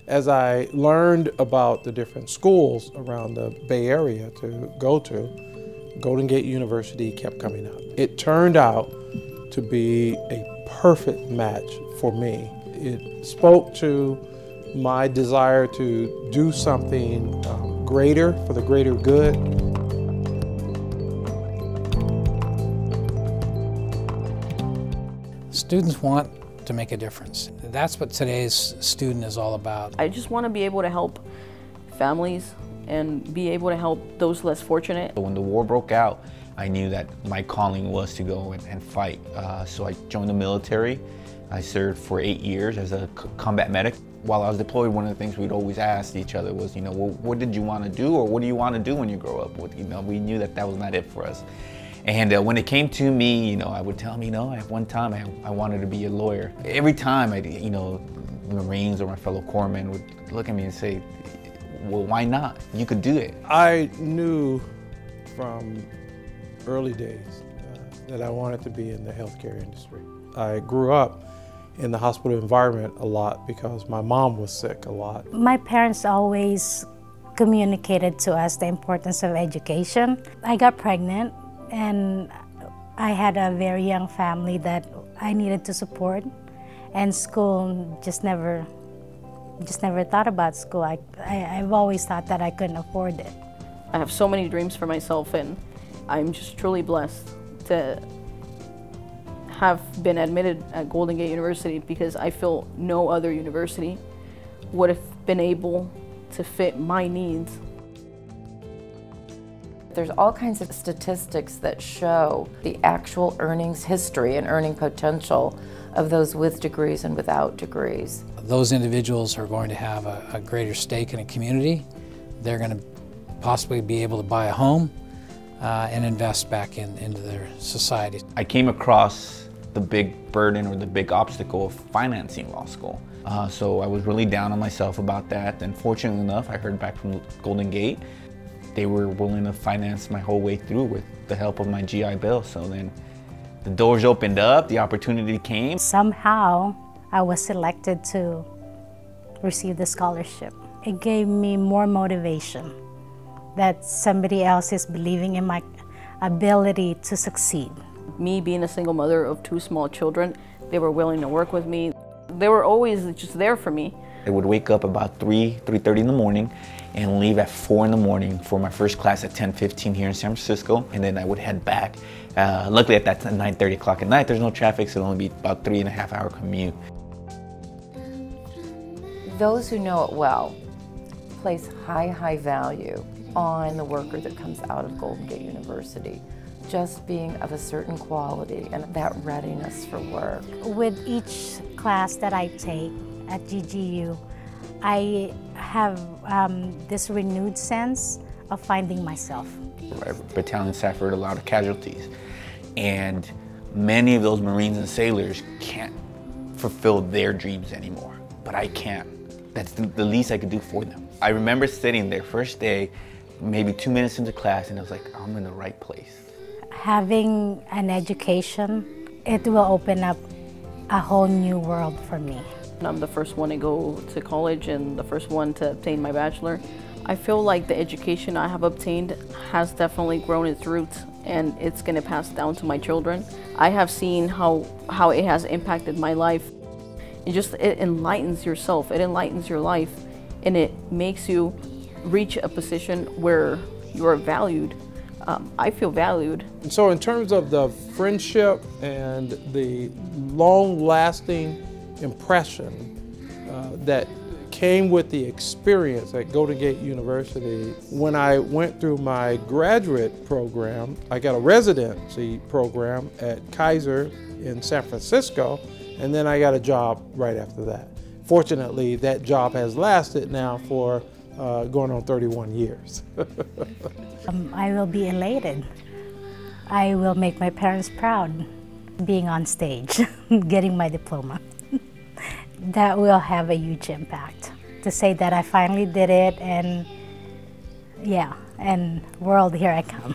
As I learned about the different schools around the Bay Area to go to, Golden Gate University kept coming up. It turned out to be a perfect match for me. It spoke to my desire to do something greater for the greater good. Students want to make a difference. That's what today's student is all about. I just want to be able to help families and be able to help those less fortunate. When the war broke out, I knew that my calling was to go and fight. So I joined the military. I served for 8 years as a combat medic. While I was deployed, one of the things we'd always ask each other was, well, what did you want to do, or what do you want to do when you grow up? We knew that that was not it for us. And when it came to me, I would tell them, at one time I wanted to be a lawyer. Every time, Marines or my fellow corpsmen would look at me and say, well, why not? You could do it. I knew from early days that I wanted to be in the healthcare industry. I grew up in the hospital environment a lot because my mom was sick a lot. My parents always communicated to us the importance of education. I got pregnant and I had a very young family that I needed to support, and school just never thought about school. I've always thought that I couldn't afford it. I have so many dreams for myself, and I'm just truly blessed to have been admitted at Golden Gate University, because I feel no other university would have been able to fit my needs. There's all kinds of statistics that show the actual earnings history and earning potential of those with degrees and without degrees. Those individuals are going to have a greater stake in a community. They're going to possibly be able to buy a home and invest back into their society. I came across the big burden or the big obstacle of financing law school. So I was really down on myself about that, and fortunately enough, I heard back from Golden Gate. They were willing to finance my whole way through with the help of my GI Bill. So then the doors opened up, the opportunity came. Somehow I was selected to receive the scholarship. It gave me more motivation that somebody else is believing in my ability to succeed. Me being a single mother of 2 small children, they were willing to work with me. They were always just there for me. I would wake up about 3:30 in the morning and leave at 4 in the morning for my first class at 10:15 here in San Francisco, and then I would head back. Luckily at that 9:30 o'clock at night, there's no traffic, so it'll only be about 3.5 hour commute. Those who know it well place high value on the worker that comes out of Golden Gate University, just being of a certain quality and that readiness for work. With each class that I take at GGU, I have this renewed sense of finding myself. Battalion suffered a lot of casualties, and many of those Marines and sailors can't fulfill their dreams anymore, but I can. That's the least I could do for them. I remember sitting there first day, maybe 2 minutes into class, and I was like, I'm in the right place. Having an education, it will open up a whole new world for me. I'm the first one to go to college and the first one to obtain my bachelor. I feel like the education I have obtained has definitely grown its roots, and it's going to pass down to my children. I have seen how it has impacted my life. It enlightens yourself, it enlightens your life, and it makes you reach a position where you are valued. I feel valued. So in terms of the friendship and the long-lasting impression that came with the experience at Golden Gate University, when I went through my graduate program, I got a residency program at Kaiser in San Francisco, and then I got a job right after that. Fortunately, that job has lasted now for going on 31 years. I will be elated. I will make my parents proud being on stage, getting my diploma. That will have a huge impact. To say that I finally did it, and yeah, and world, here I come.